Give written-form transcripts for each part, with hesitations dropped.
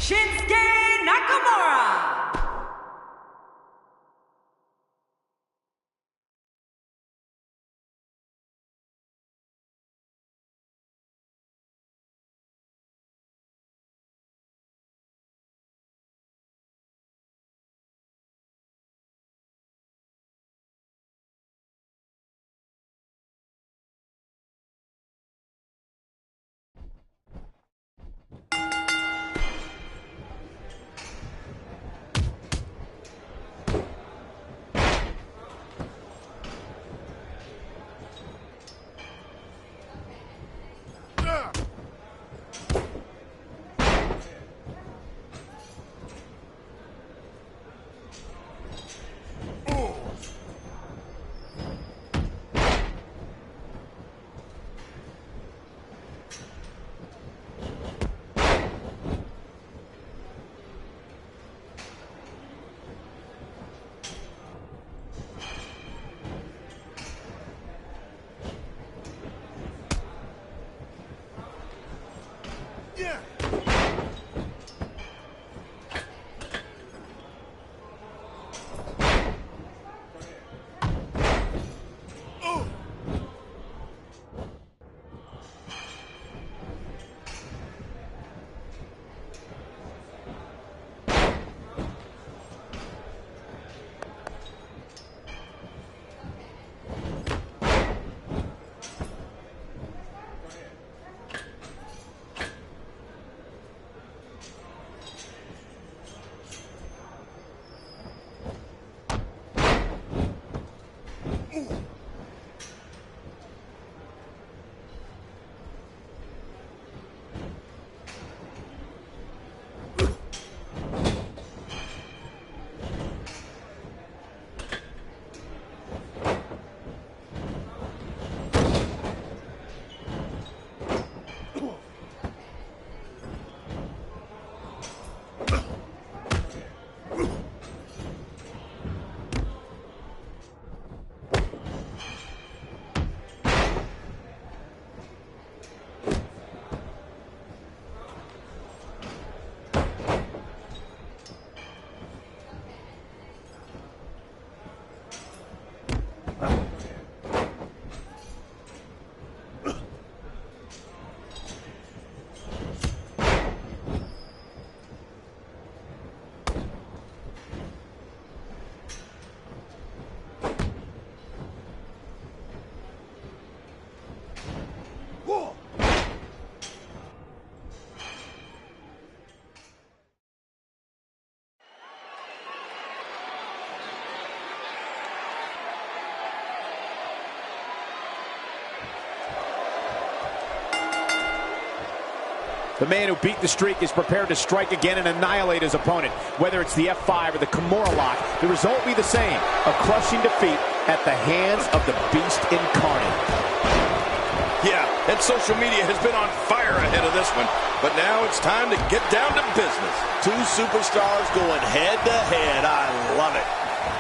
Shinsuke Nakamura. The man who beat the streak is prepared to strike again and annihilate his opponent. Whether it's the F5 or the Kimura lock, the result will be the same. A crushing defeat at the hands of the Beast Incarnate. Yeah, and social media has been on fire ahead of this one. But now it's time to get down to business. Two superstars going head-to-head. I love it.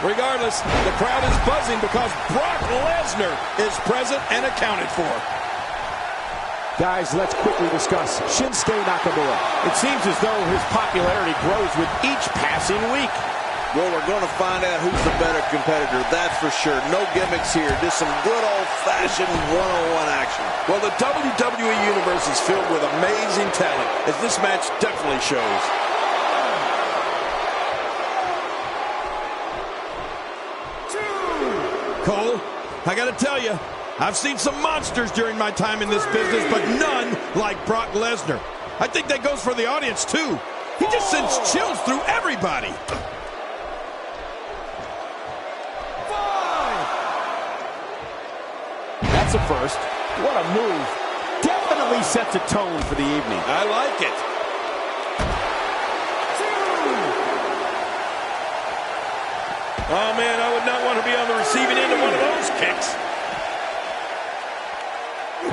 Regardless, the crowd is buzzing because Brock Lesnar is present and accounted for. Guys, let's quickly discuss Shinsuke Nakamura. It seems as though his popularity grows with each passing week. Well, we're going to find out who's the better competitor, that's for sure. No gimmicks here, just some good old-fashioned one-on-one action. Well, the WWE Universe is filled with amazing talent, as this match definitely shows. Cole, I got to tell you, I've seen some monsters during my time in this business, but none like Brock Lesnar. I think that goes for the audience, too. He just sends chills through everybody. That's a first. What a move. Definitely sets a tone for the evening. I like it. Oh, man, I would not want to be on the receiving end of one of those kicks.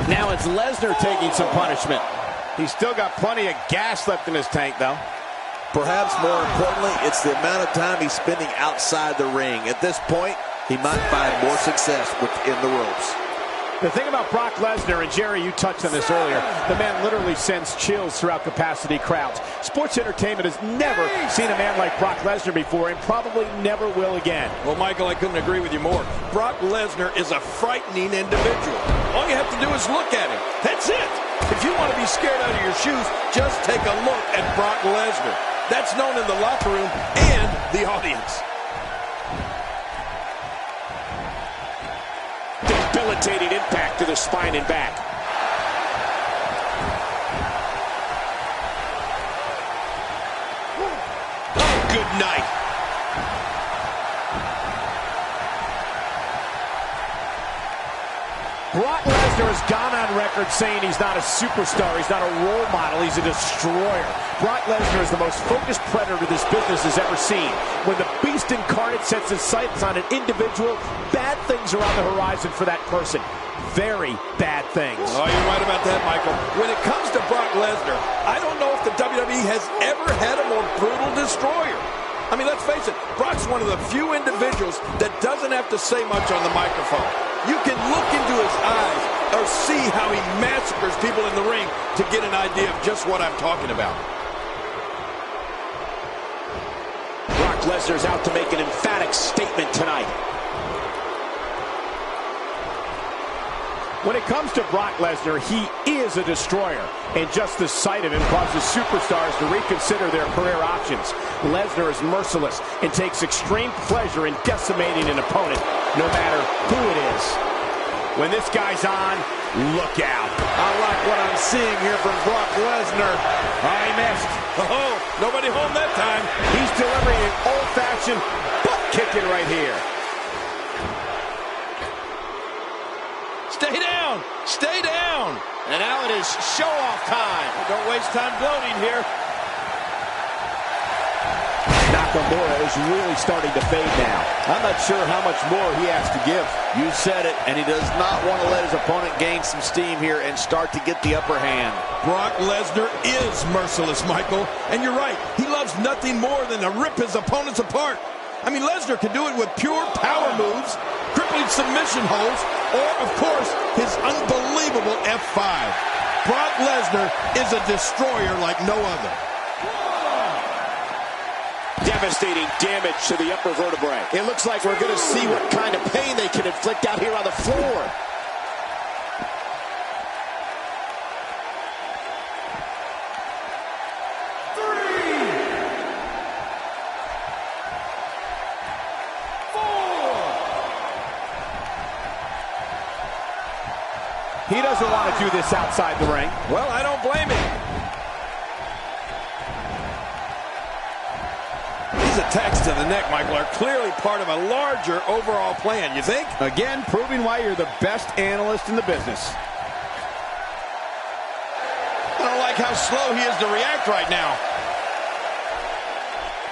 Now it's Lesnar taking some punishment. He's still got plenty of gas left in his tank, though. Perhaps more importantly, it's the amount of time he's spending outside the ring. At this point, he might find more success within the ropes. The thing about Brock Lesnar, and Jerry, you touched on this earlier, the man literally sends chills throughout capacity crowds. Sports entertainment has never seen a man like Brock Lesnar before and probably never will again. Well, Michael, I couldn't agree with you more. Brock Lesnar is a frightening individual. All you have to do is look at him. That's it. If you want to be scared out of your shoes, just take a look at Brock Lesnar. That's known in the locker room and the audience. Debilitating impact to the spine and back. Oh, good night. Brock Lesnar has gone on record saying he's not a superstar, he's not a role model, he's a destroyer. Brock Lesnar is the most focused predator this business has ever seen. When the beast incarnate sets his sights on an individual, bad things are on the horizon for that person. Very bad things. Oh, you're right about that, Michael. When it comes to Brock Lesnar, I don't know if the WWE has ever had a more brutal destroyer. I mean, let's face it, Brock's one of the few individuals that doesn't have to say much on the microphone. You can look into his eyes or see how he massacres people in the ring to get an idea of just what I'm talking about. Brock Lesnar's out to make an emphatic statement tonight. When it comes to Brock Lesnar, he is a destroyer, and just the sight of him causes superstars to reconsider their career options. Lesnar is merciless and takes extreme pleasure in decimating an opponent, no matter who it is. When this guy's on, look out. I like what I'm seeing here from Brock Lesnar. He missed. Oh, nobody home that time. He's delivering an old-fashioned butt kicking right here. Stay down! Stay down! And now it is show-off time. Don't waste time gloating here. Nakamura is really starting to fade now. I'm not sure how much more he has to give. You said it, and he does not want to let his opponent gain some steam here and start to get the upper hand. Brock Lesnar is merciless, Michael. And you're right, he loves nothing more than to rip his opponents apart. I mean, Lesnar can do it with pure power moves, crippling submission holds, or, of course, his unbelievable F5. Brock Lesnar is a destroyer like no other. Devastating damage to the upper vertebrae. It looks like we're going to see what kind of pain they can inflict out here on the floor. He doesn't want to do this outside the ring. Well, I don't blame him. These attacks to the neck, Michael, are clearly part of a larger overall plan, you think? Again, proving why you're the best analyst in the business. I don't like how slow he is to react right now.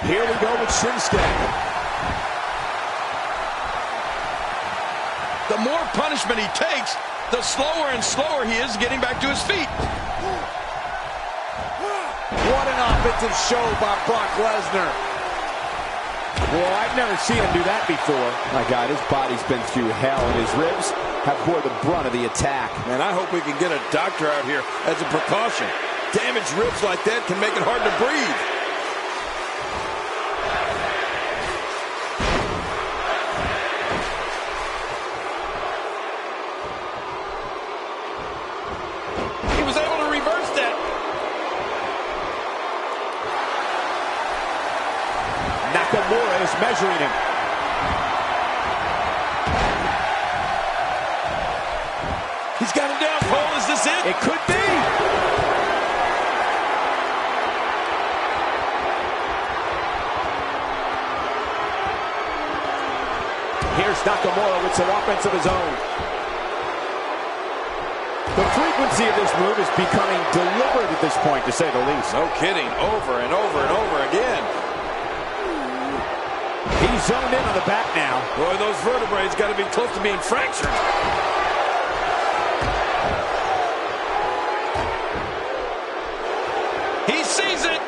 Here we go with Shinsuke. The more punishment he takes, the slower and slower he is getting back to his feet. What an offensive show by Brock Lesnar. Well, I've never seen him do that before. My God, his body's been through hell, and his ribs have bore the brunt of the attack. Man, I hope we can get a doctor out here as a precaution. Damaged ribs like that can make it hard to breathe. He was able to reverse that. Nakamura is measuring him. He's got him down, Cole. Is this it? It could be. Here's Nakamura with some offense of his own. The frequency of this move is becoming deliberate at this point, to say the least. No kidding. Over and over and over again. He's zoned in on the back now. Boy, those vertebrae got to be close to being fractured. He sees it.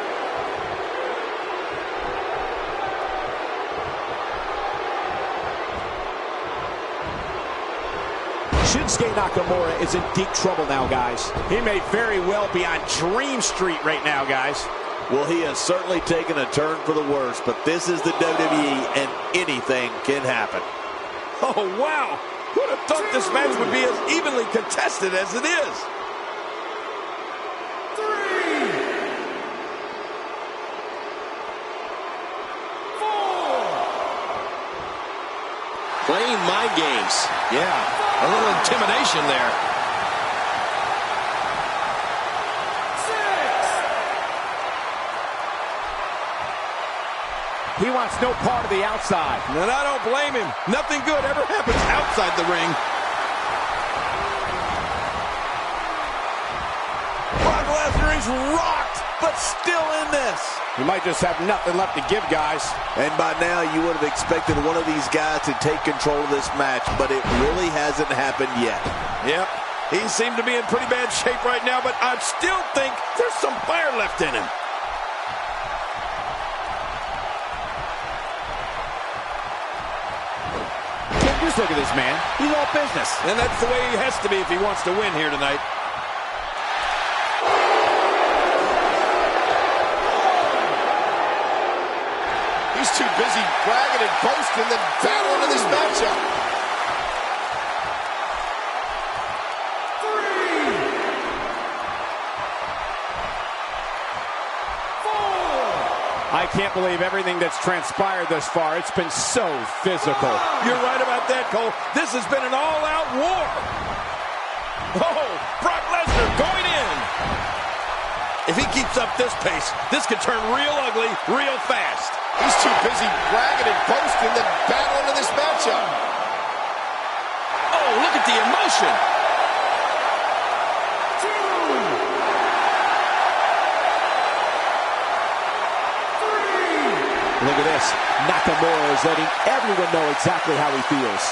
Shinsuke Nakamura is in deep trouble now, guys. He may very well be on Dream Street right now, guys. Well, he has certainly taken a turn for the worse, but this is the WWE, and anything can happen. Oh, wow. Who'd have thought this match would be as evenly contested as it is? Playing mind games. Yeah, a little intimidation there. 6. He wants no part of the outside. And I don't blame him. Nothing good ever happens outside the ring. Brock Lesnar is rocked, but still in this. He might just have nothing left to give, guys. And by now, you would have expected one of these guys to take control of this match, but it really hasn't happened yet. Yep, he seemed to be in pretty bad shape right now, but I still think there's some fire left in him. Just look at this man. He's all business. And that's the way he has to be if he wants to win here tonight. He's too busy bragging and boasting than battling in this matchup. 3, 4. I can't believe everything that's transpired thus far. It's been so physical. You're right about that, Cole. This has been an all-out war. Oh, Brock Lesnar going in. If he keeps up this pace, this could turn real ugly real fast. He's too busy bragging and boasting than battling in this matchup. Oh, look at the emotion. 2, 3. Look at this. Nakamura is letting everyone know exactly how he feels.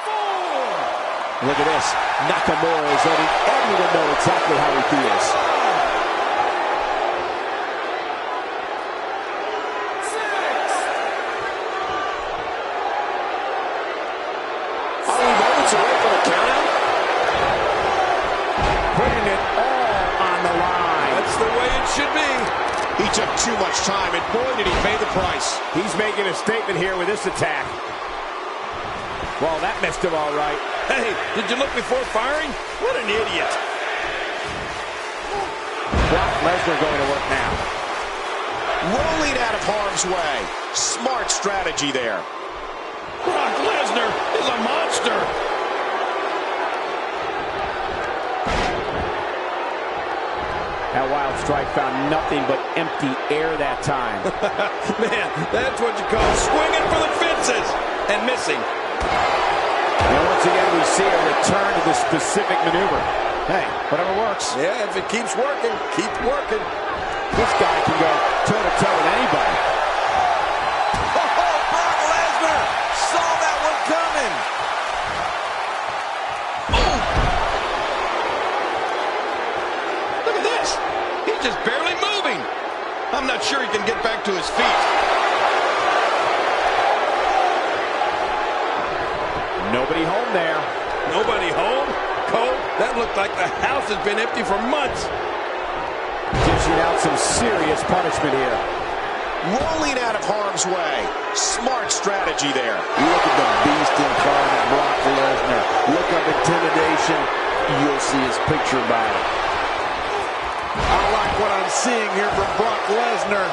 4. Look at this. Nakamura is letting everyone know exactly how he feels. 6. Are we moments away from a countout? Putting it all on the line. That's the way it should be. He took too much time, and boy, did he pay the price. He's making a statement here with this attack. Well, that missed him all right. Hey, did you look before firing? What an idiot. Brock Lesnar going to work now. Rolling out of harm's way. Smart strategy there. Brock Lesnar is a monster. That wild strike found nothing but empty air that time. Man, that's what you call swinging for the fences and missing. And once again, we see a return to the specific maneuver. Hey, whatever works. Yeah, if it keeps working, keep working. This guy can go toe-to-toe with anybody. Oh, Brock Lesnar saw that one coming. Look at this. He's just barely moving. I'm not sure he can get back to his feet. Nobody home there. Nobody home? Cole, that looked like the house has been empty for months. Dishing out some serious punishment here. Rolling out of harm's way. Smart strategy there. You look at the beast incarnate, Brock Lesnar. Look up intimidation. You'll see his picture by it. I like what I'm seeing here from Brock Lesnar.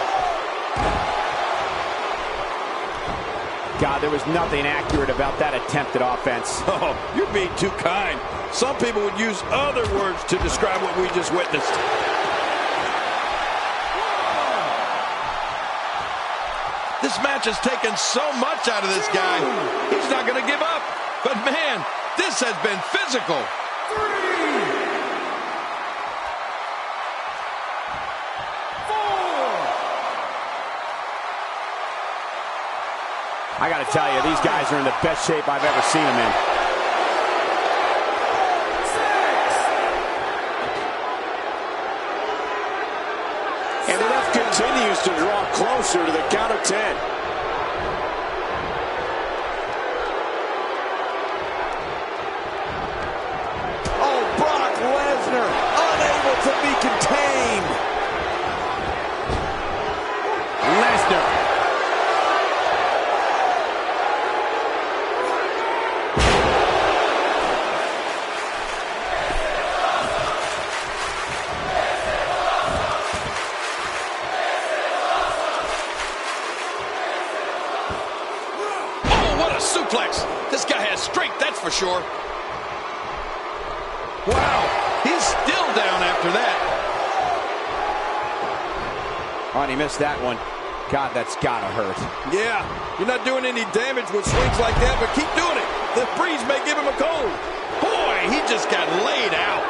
God, there was nothing accurate about that attempted offense. Oh, you're being too kind. Some people would use other words to describe what we just witnessed. This match has taken so much out of this guy. He's not going to give up. But man, this has been physical. 3, 4. I got to tell you, these guys are in the best shape I've ever seen them in. 6. And the ref continues to draw closer to the count of 10. for sure. Wow, he's still down after that. Oh, and he missed that one. God, that's gotta hurt. Yeah, you're not doing any damage with swings like that, but keep doing it. The breeze may give him a cold. Boy, he just got laid out.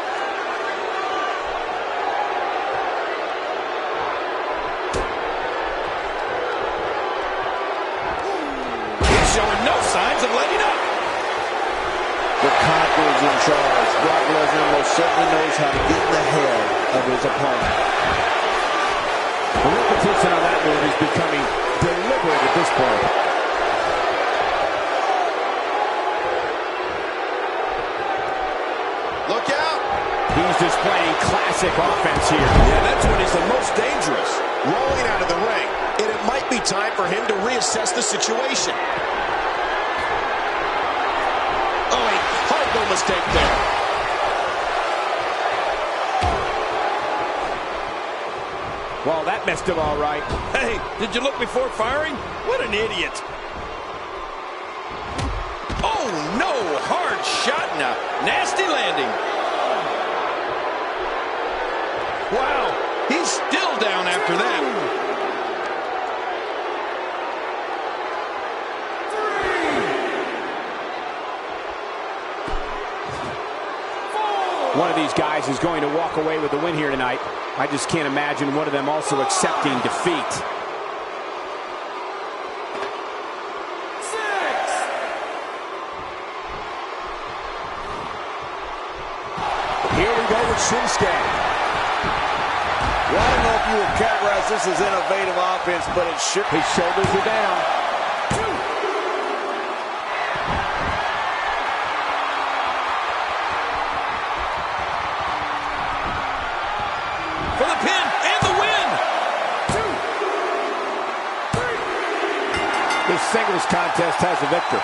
He's showing no signs of letting up. The Conqueror is in charge. Brock Lesnar most certainly knows how to get in the head of his opponent. The repetition on that move is becoming deliberate at this point. Look out. He's displaying classic offense here. Yeah, that's when he's the most dangerous. Rolling out of the ring. And it might be time for him to reassess the situation. Oh, a horrible mistake there. Well, that messed him all right. Hey, did you look before firing? What an idiot. Oh, no, hard shot and a nasty landing. Wow, he's still down after that. One of these guys is going to walk away with the win here tonight. I just can't imagine one of them also accepting defeat. Here we go with Shinsuke. Well, I don't know if you would categorize this as innovative offense, but it sure... His shoulders are down. For the pin and the win. This singles contest has a victor.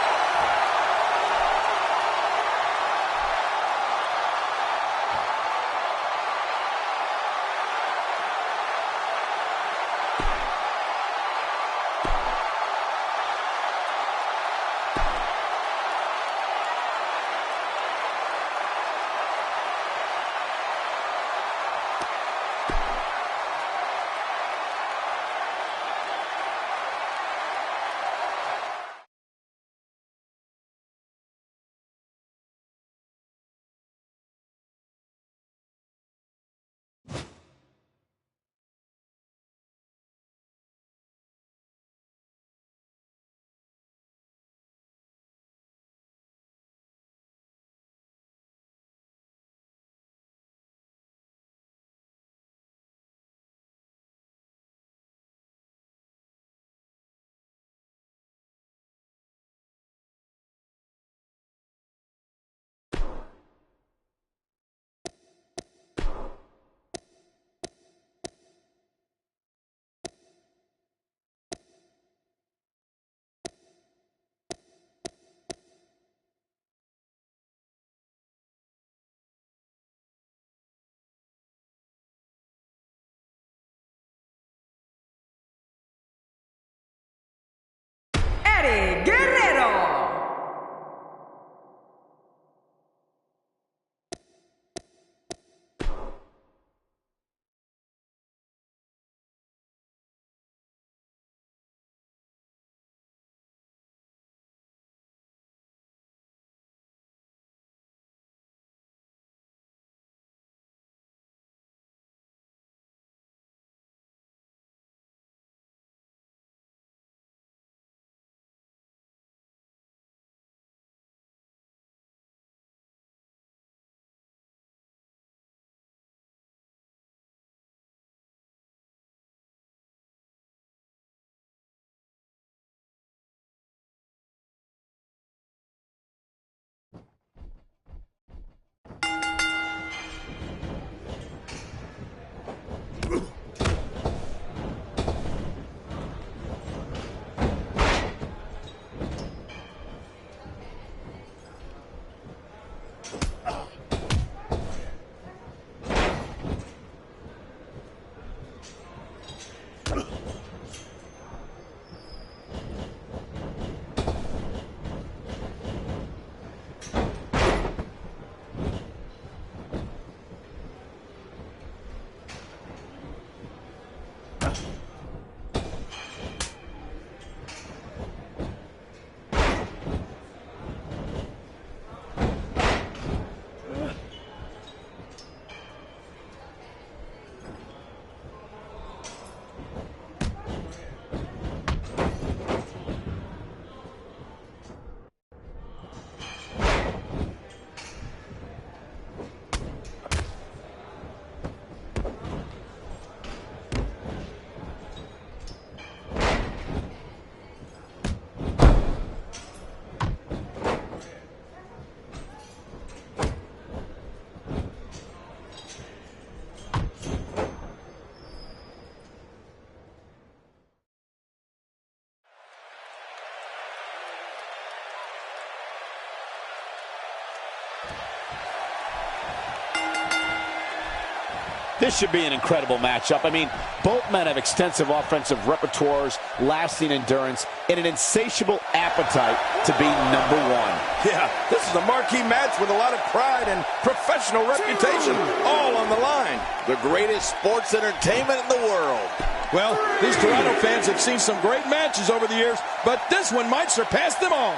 This should be an incredible matchup. I mean, both men have extensive offensive repertoires, lasting endurance, and an insatiable appetite to be number one. Yeah, this is a marquee match with a lot of pride and professional reputation all on the line. The greatest sports entertainment in the world. Well, these Toronto fans have seen some great matches over the years, but this one might surpass them all.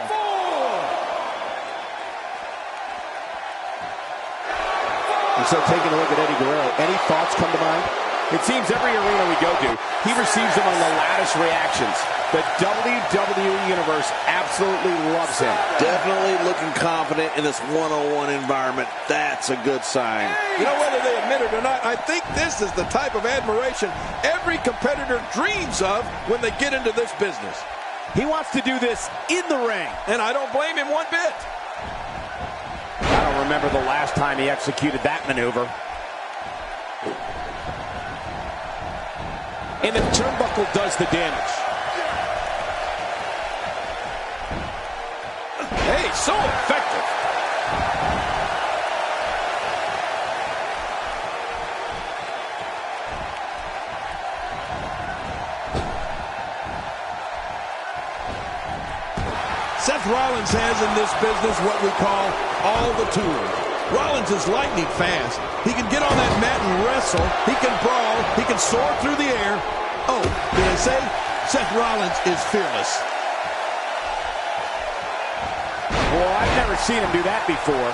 And so taking a look at Eddie Guerrero, any thoughts come to mind? It seems every arena we go to, he receives among the loudest reactions. The WWE Universe absolutely loves him. Definitely looking confident in this one-on-one environment. That's a good sign. You know, whether they admit it or not, I think this is the type of admiration every competitor dreams of when they get into this business. He wants to do this in the ring. And I don't blame him one bit. I don't remember the last time he executed that maneuver. And the turnbuckle does the damage. Hey, so effective. Seth Rollins has in this business what we call all the tools. Rollins is lightning fast. He can get on that mat and wrestle. He can brawl. He can soar through the air. Oh, did I say? Seth Rollins is fearless. Well, I've never seen him do that before.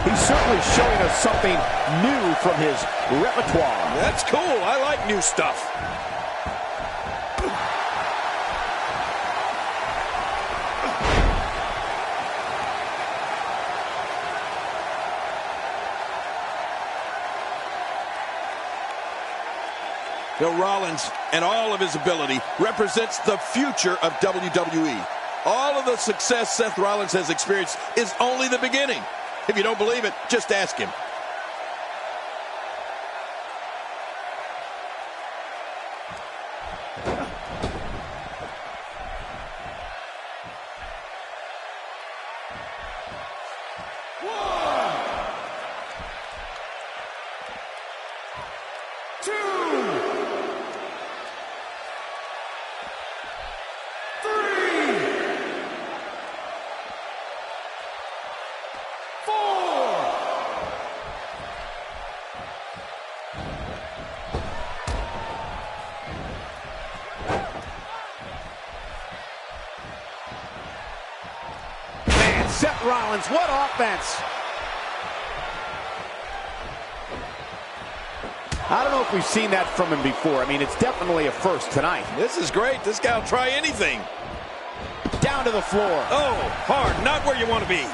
He's certainly showing us something new from his repertoire. That's cool. I like new stuff. Bill Rollins and all of his ability represents the future of WWE. All of the success Seth Rollins has experienced is only the beginning. If you don't believe it, just ask him. Seth Rollins, what offense! I don't know if we've seen that from him before. I mean, it's definitely a first tonight. This is great. This guy will try anything. Down to the floor. Oh, hard. Not where you want to be.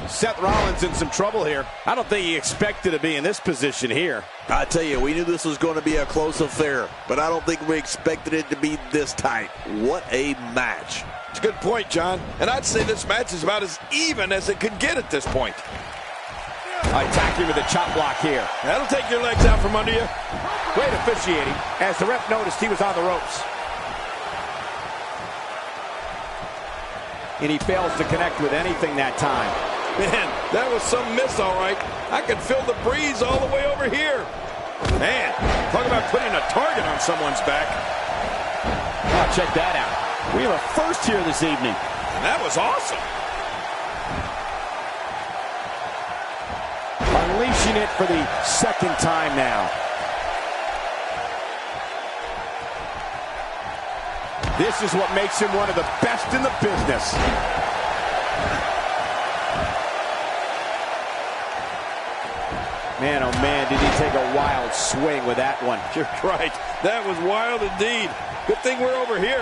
Seth Rollins in some trouble here. I don't think he expected to be in this position here. I tell you, we knew this was going to be a close affair, but I don't think we expected it to be this tight. What a match. It's a good point, John. And I'd say this match is about as even as it could get at this point. Attacking with a chop block here. That'll take your legs out from under you. Great officiating, as the ref noticed he was on the ropes. And he fails to connect with anything that time. Man, that was some miss, all right. I could feel the breeze all the way over here. Man, talk about putting a target on someone's back. Oh, check that out. We have a first here this evening. And that was awesome. Unleashing it for the second time now. This is what makes him one of the best in the business. Man, oh man, did he take a wild swing with that one. You're right. That was wild indeed. Good thing we're over here.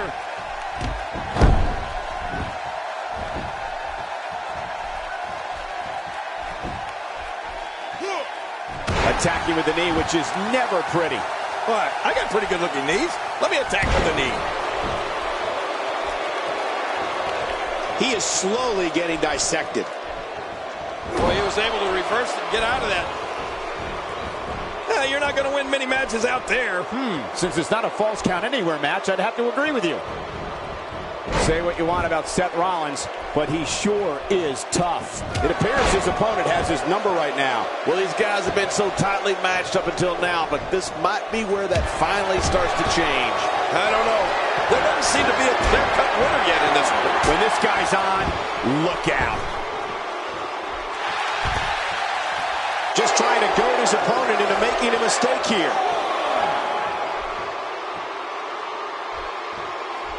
Attacking with the knee, which is never pretty. What? I got pretty good looking knees. Let me attack with the knee. He is slowly getting dissected. Boy, he was able to reverse and get out of that. Yeah, you're not going to win many matches out there. Since it's not a false count anywhere match, I'd have to agree with you. Say what you want about Seth Rollins, but he sure is tough. It appears his opponent has his number right now. Well, these guys have been so tightly matched up until now, but this might be where that finally starts to change. I don't know. There doesn't seem to be a clear-cut winner yet in this one. When this guy's on, look out. Just trying to goad his opponent into making a mistake here.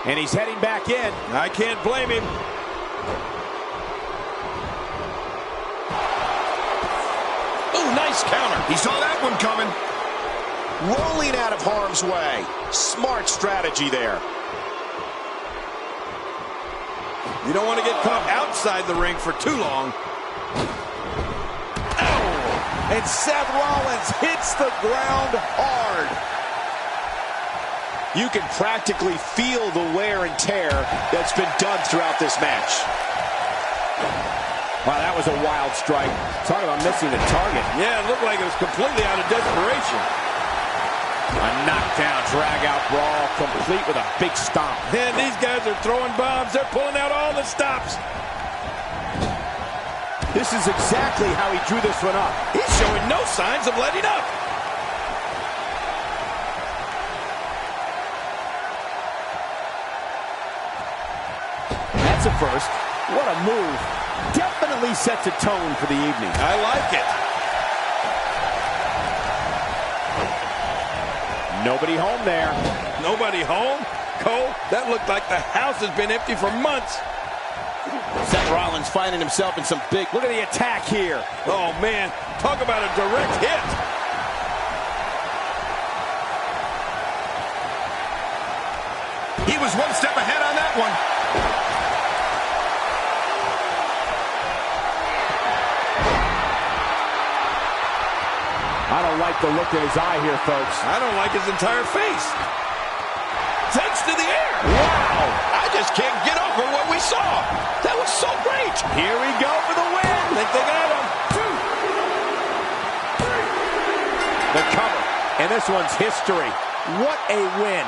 And he's heading back in. I can't blame him. Oh, nice counter. He saw that one coming. Rolling out of harm's way. Smart strategy there. You don't want to get caught outside the ring for too long. Oh! And Seth Rollins hits the ground hard. You can practically feel the wear and tear that's been done throughout this match. Wow, that was a wild strike. Talk about missing the target. Yeah, it looked like it was completely out of desperation. A knockdown, drag-out brawl, complete with a big stomp. And these guys are throwing bombs. They're pulling out all the stops. This is exactly how he drew this one up. He's showing no signs of letting up. That's a first. What a move. Definitely sets a tone for the evening. I like it. Nobody home there. Nobody home? Cole, that looked like the house has been empty for months. Seth Rollins finding himself in some big... Look at the attack here. Oh, man. Talk about a direct hit. He was one step ahead on that one. I don't like the look in his eye here, folks. I don't like his entire face. Takes to the air. Wow! I just can't get over what we saw. That was so great. Here we go for the win. I think they got him. The cover. And this one's history. What a win.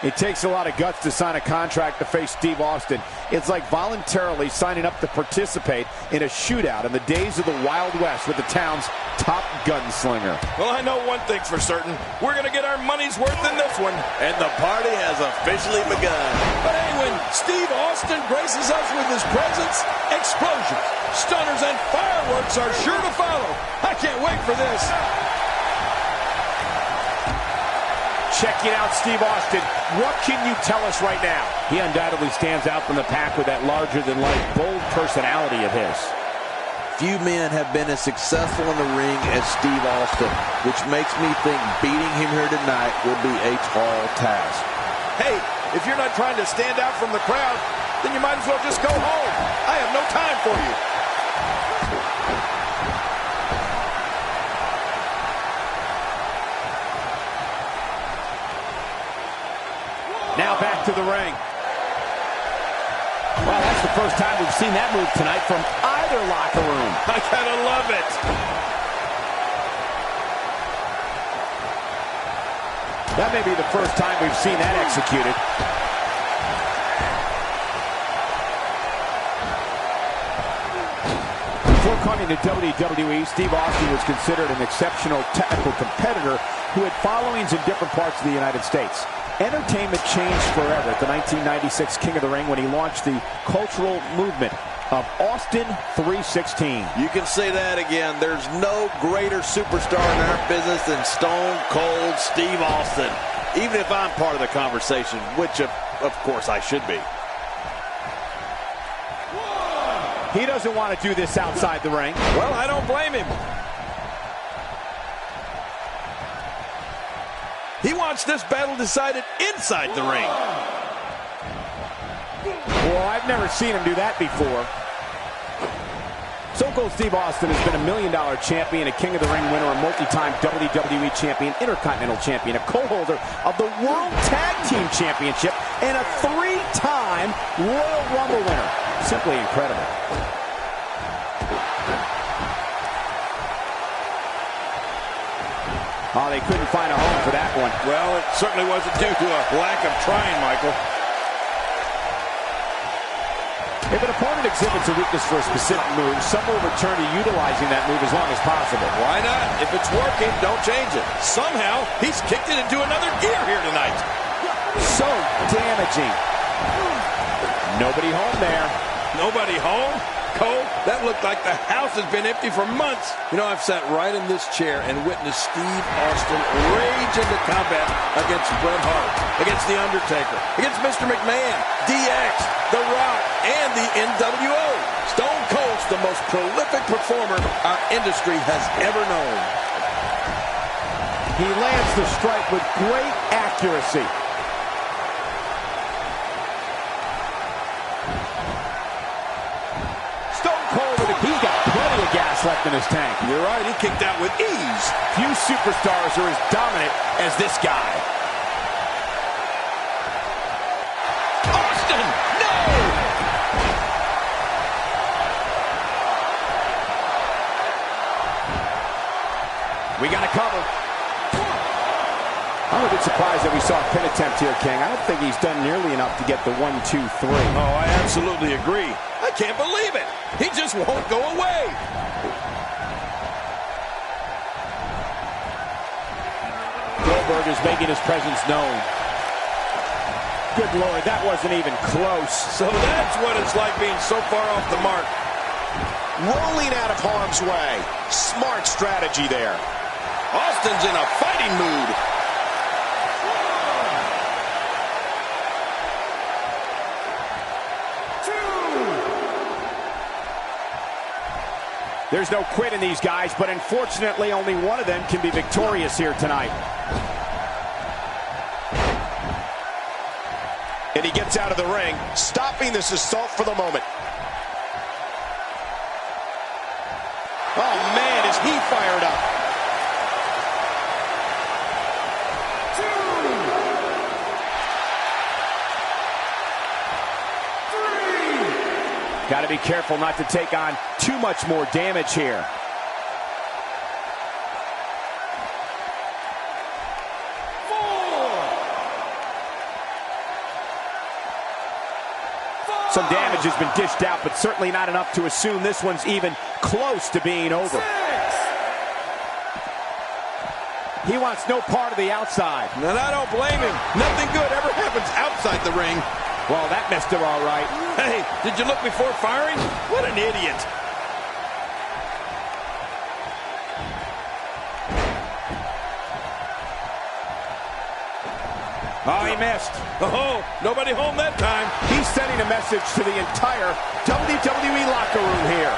It takes a lot of guts to sign a contract to face Steve Austin. It's like voluntarily signing up to participate in a shootout in the days of the Wild West with the town's top gunslinger. Well, I know one thing's for certain. We're going to get our money's worth in this one. And the party has officially begun. But hey, when Steve Austin graces us with his presence, explosions, stunners, and fireworks are sure to follow. I can't wait for this. Checking out Steve Austin. What can you tell us right now? He undoubtedly stands out from the pack with that larger-than-life, bold personality of his. Few men have been as successful in the ring as Steve Austin, which makes me think beating him here tonight will be a tall task. Hey, if you're not trying to stand out from the crowd, then you might as well just go home. I have no time for you. Now back to the ring. Well, that's the first time we've seen that move tonight from either locker room. I gotta love it. That may be the first time we've seen that executed. Before coming to WWE, Steve Austin was considered an exceptional technical competitor who had followings in different parts of the United States. Entertainment changed forever at the 1996 King of the Ring when he launched the cultural movement of Austin 316. You can say that again. There's no greater superstar in our business than Stone Cold Steve Austin. Even if I'm part of the conversation, which of course I should be. He doesn't want to do this outside the ring. Well, I don't blame him. He wants this battle decided inside the ring. Well, I've never seen him do that before. Stone Cold Steve Austin has been a $1 million champion, a King of the Ring winner, a multi-time WWE champion, Intercontinental champion, a co-holder of the World Tag Team Championship, and a 3-time Royal Rumble winner. Simply incredible. Oh, they couldn't find a home for that one. Well, it certainly wasn't due to a lack of trying, Michael. If an opponent exhibits a weakness for a specific move, some will return to utilizing that move as long as possible. Why not? If it's working, don't change it. Somehow, he's kicked it into another gear here tonight. So damaging. Nobody home there. Nobody home? Cole, that looked like the house has been empty for months. You know, I've sat right in this chair and witnessed Steve Austin rage into combat against Bret Hart, against The Undertaker, against Mr. McMahon, DX, The Rock, and the NWO. Stone Cold's the most prolific performer our industry has ever known. He lands the strike with great accuracy. He's got plenty of gas left in his tank. You're right, he kicked out with ease. Few superstars are as dominant as this guy. Austin, no! We got a cover. I'm a bit surprised that we saw a pin attempt here, King. I don't think he's done nearly enough to get the 1, 2, 3. Oh, I absolutely agree. I can't believe it. He just won't go away. Goldberg is making his presence known. Good Lord, that wasn't even close. So that's what it's like being so far off the mark. Rolling out of harm's way. Smart strategy there. Austin's in a fighting mood. There's no quit in these guys, but unfortunately only one of them can be victorious here tonight. And he gets out of the ring, stopping this assault for the moment. Oh, man, is he fired up. Got to be careful not to take on too much more damage here. Some damage has been dished out, but certainly not enough to assume this one's even close to being over. He wants no part of the outside. And I don't blame him. Nothing good ever happens outside the ring. Well, that messed him all right. Hey, did you look before firing? What an idiot. Oh, he missed. Oh, nobody home that time. He's sending a message to the entire WWE locker room here.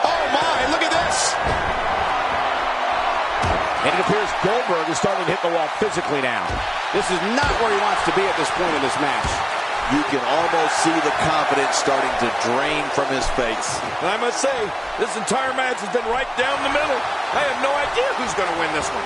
Oh, my, look at this. And it appears Goldberg is starting to hit the wall physically now. This is not where he wants to be at this point in this match. You can almost see the confidence starting to drain from his face. And I must say, this entire match has been right down the middle. I have no idea who's going to win this one.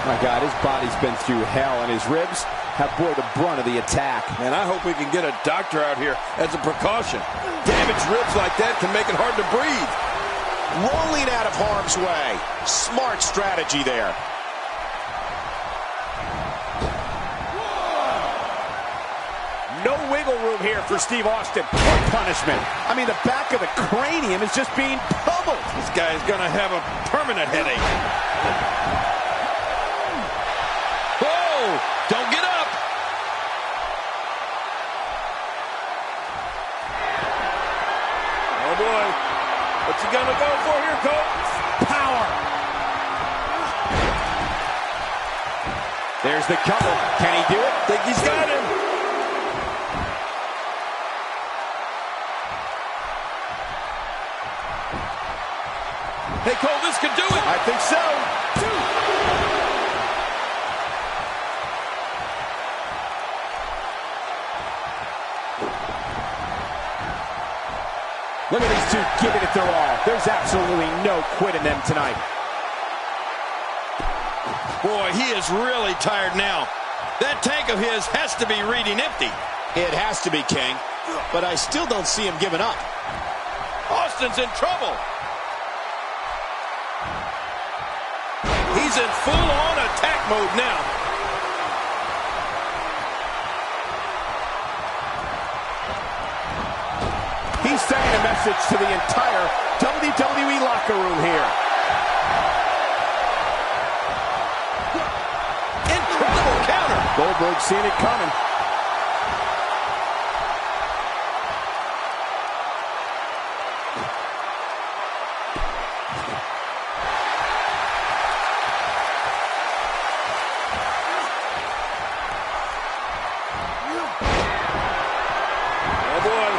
My God, his body's been through hell, and his ribs have bore the brunt of the attack. And I hope we can get a doctor out here as a precaution. Damaged ribs like that can make it hard to breathe. Rolling out of harm's way. Smart strategy there. No wiggle room here for Steve Austin. What punishment. I mean, the back of the cranium is just being pummeled. This guy is going to have a permanent headache. Whoa! Don't get up! Oh, boy. What's he going to go for here, Cole? Power. There's the cover. Can he do it? Think he's got him. Hey, Cole, this could do it. I think so. Look at these two giving it their all. There's absolutely no quit in them tonight. Boy, he is really tired now. That tank of his has to be reading empty. It has to be, King. But I still don't see him giving up. Austin's in trouble. He's in full-on attack mode now. He's sending a message to the entire WWE locker room here. Incredible counter. Goldberg seeing it coming. Oh, boy.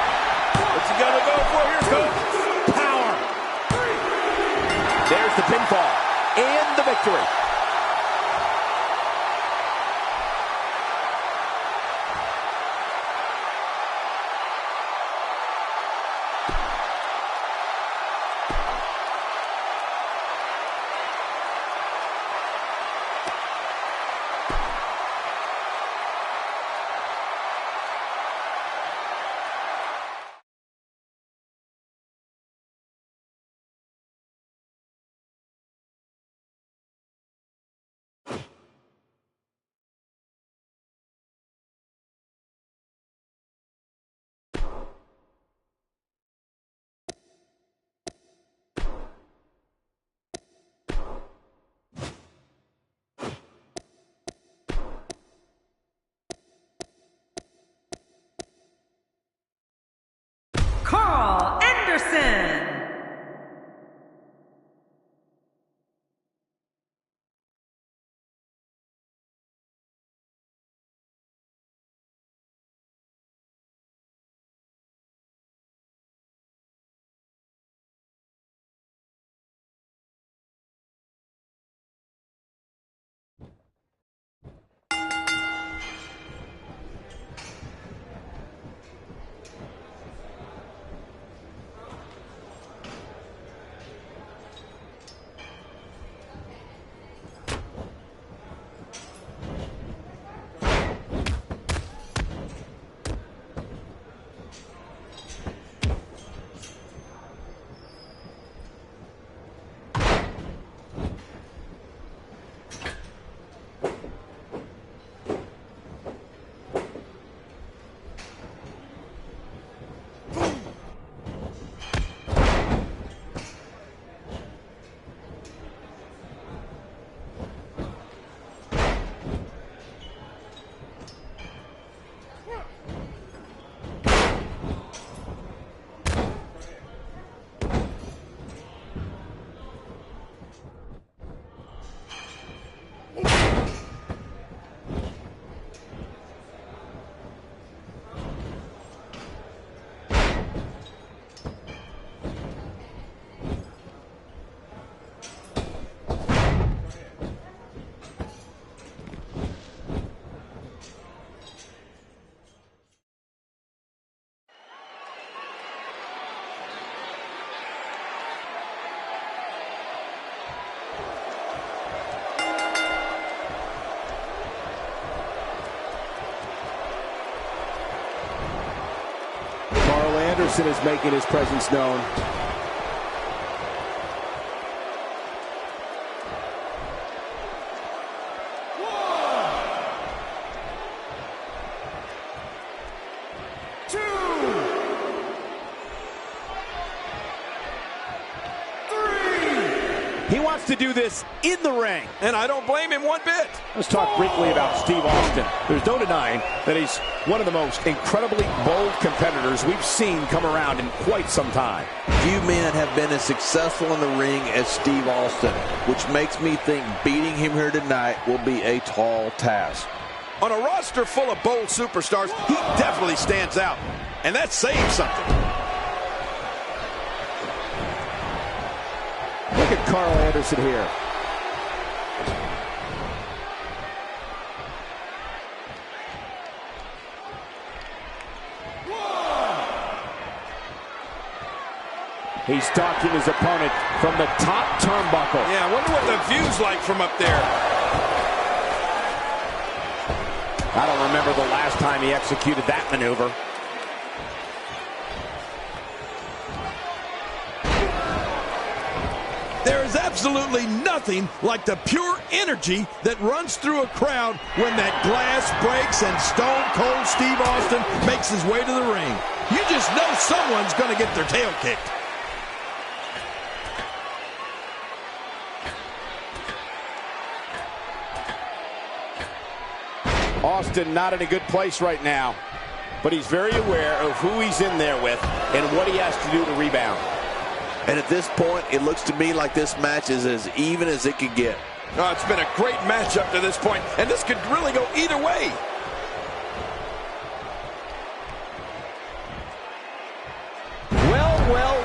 What's he gonna go for here, Coach? Power. There's the pinfall and the victory. Anderson is making his presence known. He wants to do this in the ring. And I don't blame him one bit. Let's talk briefly about Steve Austin. There's no denying that he's one of the most incredibly bold competitors we've seen come around in quite some time. Few men have been as successful in the ring as Steve Austin, which makes me think beating him here tonight will be a tall task. On a roster full of bold superstars, he definitely stands out. And that's saying something. Look at Carl Anderson here. He's stalking his opponent from the top turnbuckle. Yeah, I wonder what the view's like from up there. I don't remember the last time he executed that maneuver. There is absolutely nothing like the pure energy that runs through a crowd when that glass breaks and Stone Cold Steve Austin makes his way to the ring. You just know someone's going to get their tail kicked. Austin not in a good place right now, but he's very aware of who he's in there with and what he has to do to rebound. And at this point, it looks to me like this match is as even as it could get. Oh, it's been a great match up to this point, and this could really go either way.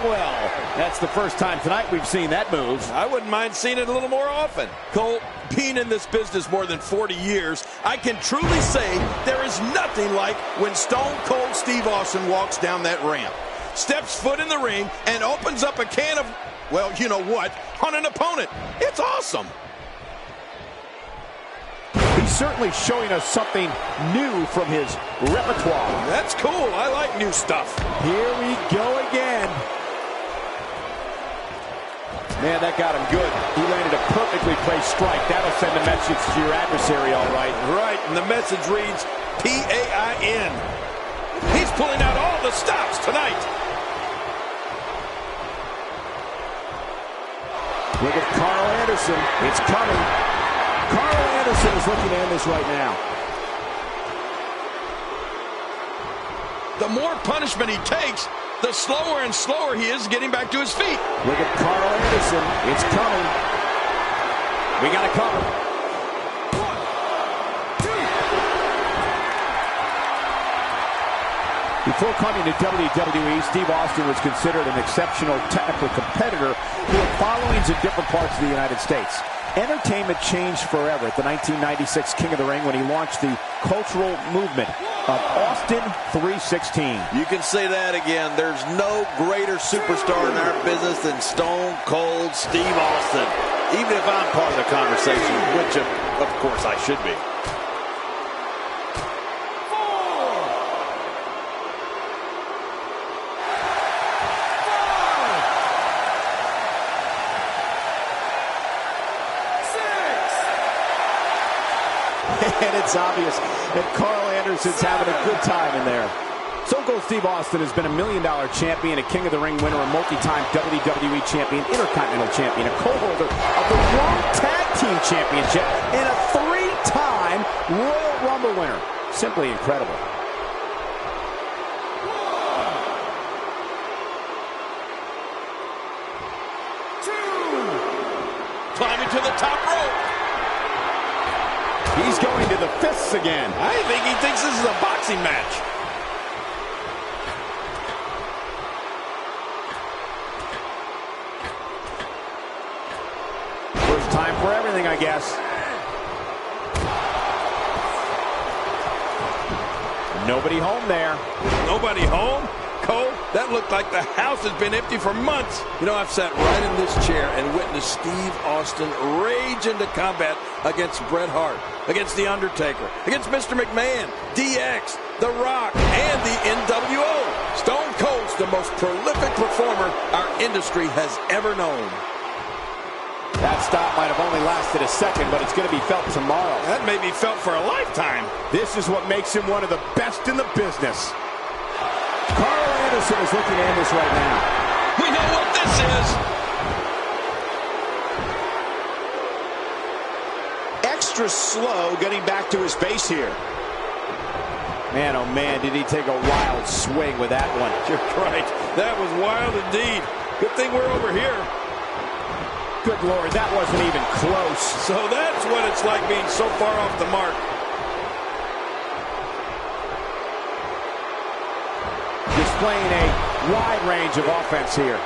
Well. That's the first time tonight we've seen that move. I wouldn't mind seeing it a little more often. Cole, being in this business more than 40 years, I can truly say there is nothing like when Stone Cold Steve Austin walks down that ramp, steps foot in the ring, and opens up a can of, well, you know what, on an opponent. It's awesome. He's certainly showing us something new from his repertoire. That's cool. I like new stuff. Here we go again. Man, that got him good. He landed a perfectly placed strike. That'll send a message to your adversary, all right. Right, and the message reads P-A-I-N. He's pulling out all the stops tonight. Look at Carl Anderson. It's coming. Carl Anderson is looking to end this right now. The more punishment he takes, the slower and slower he is getting back to his feet. Look at Carl Anderson. It's coming. We got to cover. 1, 2. Before coming to WWE, Steve Austin was considered an exceptional technical competitor who had followings in different parts of the United States. Entertainment changed forever at the 1996 King of the Ring when he launched the cultural movement of Austin 316. You can say that again. There's no greater superstar in our business than Stone Cold Steve Austin. Even if I'm part of the conversation, which of course I should be. And it's obvious that Carl Anderson's having a good time in there. Stone Cold Steve Austin has been a $1 million champion, a King of the Ring winner, a multi-time WWE champion, Intercontinental champion, a co-holder of the World Tag Team Championship, and a 3-time Royal Rumble winner. Simply incredible. 1, 2. Climbing to the top rope. He's going to the fists again. I think he thinks this is a boxing match. First time for everything, I guess. Nobody home there. Nobody home? Cole, that looked like the house has been empty for months. You know, I've sat right in this chair and witnessed Steve Austin rage into combat against Bret Hart, against The Undertaker, against Mr. McMahon, DX, The Rock, and the NWO. Stone Cold the most prolific performer our industry has ever known. That stop might have only lasted a second, but it's going to be felt tomorrow. That may be felt for a lifetime. This is what makes him one of the best in the business. Carl Anderson is looking to end this right now. We know what this is. Extra slow getting back to his base here. Man, oh man, did he take a wild swing with that one. You're right. That was wild indeed. Good thing we're over here. Good Lord, that wasn't even close. So that's what it's like being so far off the mark. Displaying a wide range of offense here.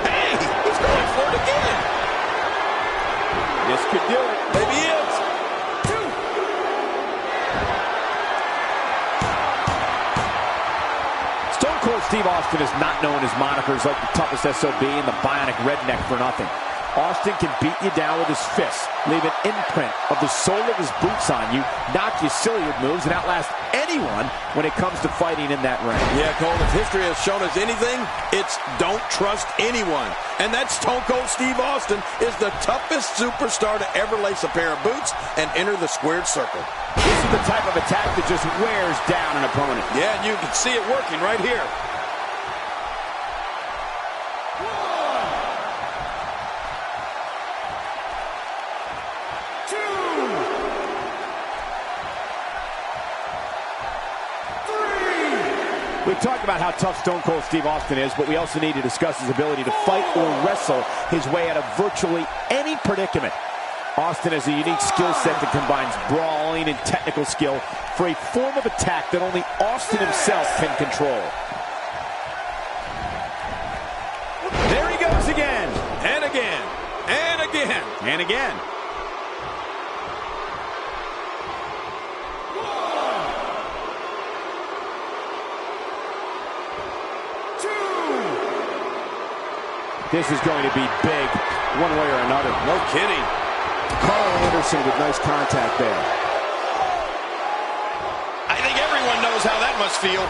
Hey, he's going for it again. This could do it. Maybe it's two. Stone Cold Steve Austin is not known as monikers like the toughest SOB and the bionic redneck for nothing. Austin can beat you down with his fists, leave an imprint of the sole of his boots on you, knock you silly with moves, and outlast anyone when it comes to fighting in that ring. Yeah, Cole, if history has shown us anything, it's don't trust anyone. And that Stone Cold Steve Austin is the toughest superstar to ever lace a pair of boots and enter the squared circle. This is the type of attack that just wears down an opponent. Yeah, and you can see it working right here. We've talked about how tough Stone Cold Steve Austin is, but we also need to discuss his ability to fight or wrestle his way out of virtually any predicament. Austin has a unique skill set that combines brawling and technical skill for a form of attack that only Austin himself can control. There he goes again. And again. And again. And again. This is going to be big, one way or another. No kidding. Carl Anderson with nice contact there. I think everyone knows how that must feel.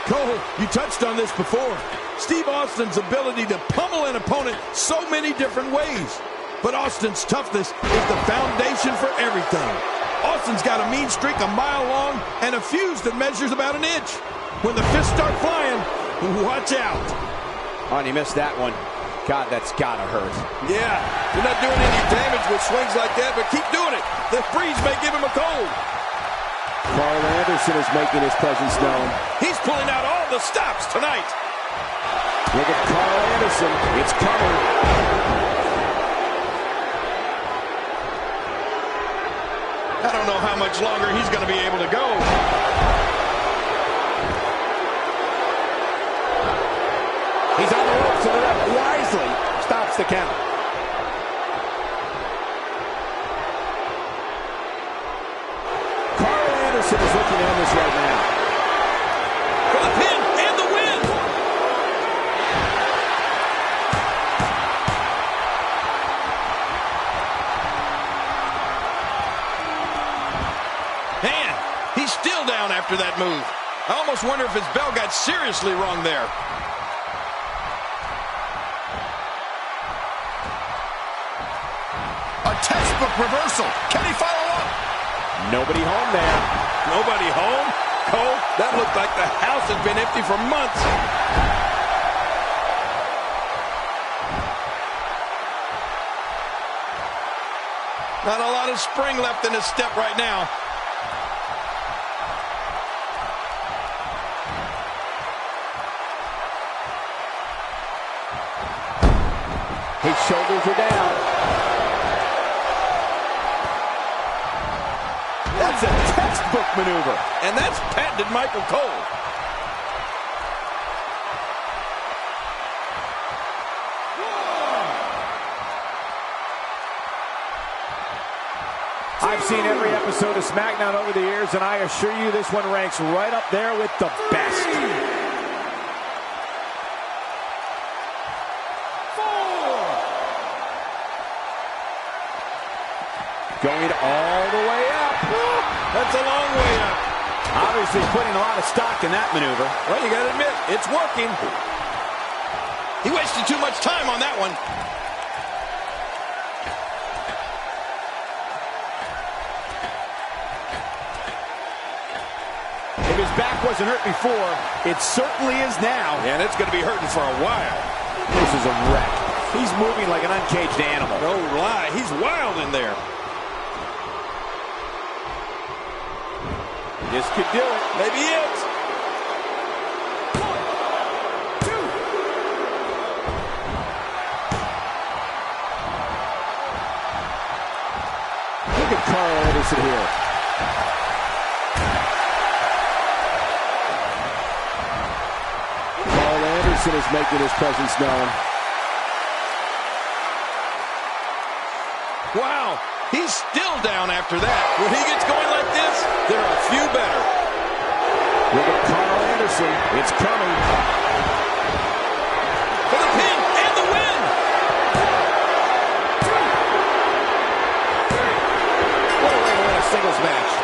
Cole, you touched on this before. Steve Austin's ability to pummel an opponent so many different ways. But Austin's toughness is the foundation for everything. Austin's got a mean streak a mile long and a fuse that measures about an inch. When the fists start flying, watch out. Oh, and he missed that one. God, that's gotta hurt. Yeah, you're not doing any damage with swings like that, but keep doing it. The breeze may give him a cold. Carl Anderson is making his presence known. He's pulling out all the stops tonight. Look at Carl Anderson. It's coming. I don't know how much longer he's going to be able to go. He's on the ropes and the ref wisely stops the count. Carl Anderson is looking to end this right now. For the pin and the win. Man, he's still down after that move. I almost wonder if his bell got seriously wrong there. A textbook reversal. Can he follow up? Nobody home there. Nobody home? Cole, that looked like the house has been empty for months. Not a lot of spring left in his step right now. His shoulders are down. That's a textbook maneuver. And that's patented Michael Cole. I've seen every episode of SmackDown over the years, and I assure you this one ranks right up there with the best. Going all the way up. That's a long way up. obviously putting a lot of stock in that maneuver. Well, you got to admit, it's working. He wasted too much time on that one. If his back wasn't hurt before, it certainly is now. And it's going to be hurting for a while. This is a wreck. He's moving like an uncaged animal. No lie, he's wild in there. This could do it. Maybe it. 1, 2. Look at Carl Anderson here. Carl Anderson is making his presence known. Wow, he's still down after that. When he gets going like this, there are a few better. Look at Carl Anderson. It's coming. For the pin and the win. 2, 3. What a way to win a singles match.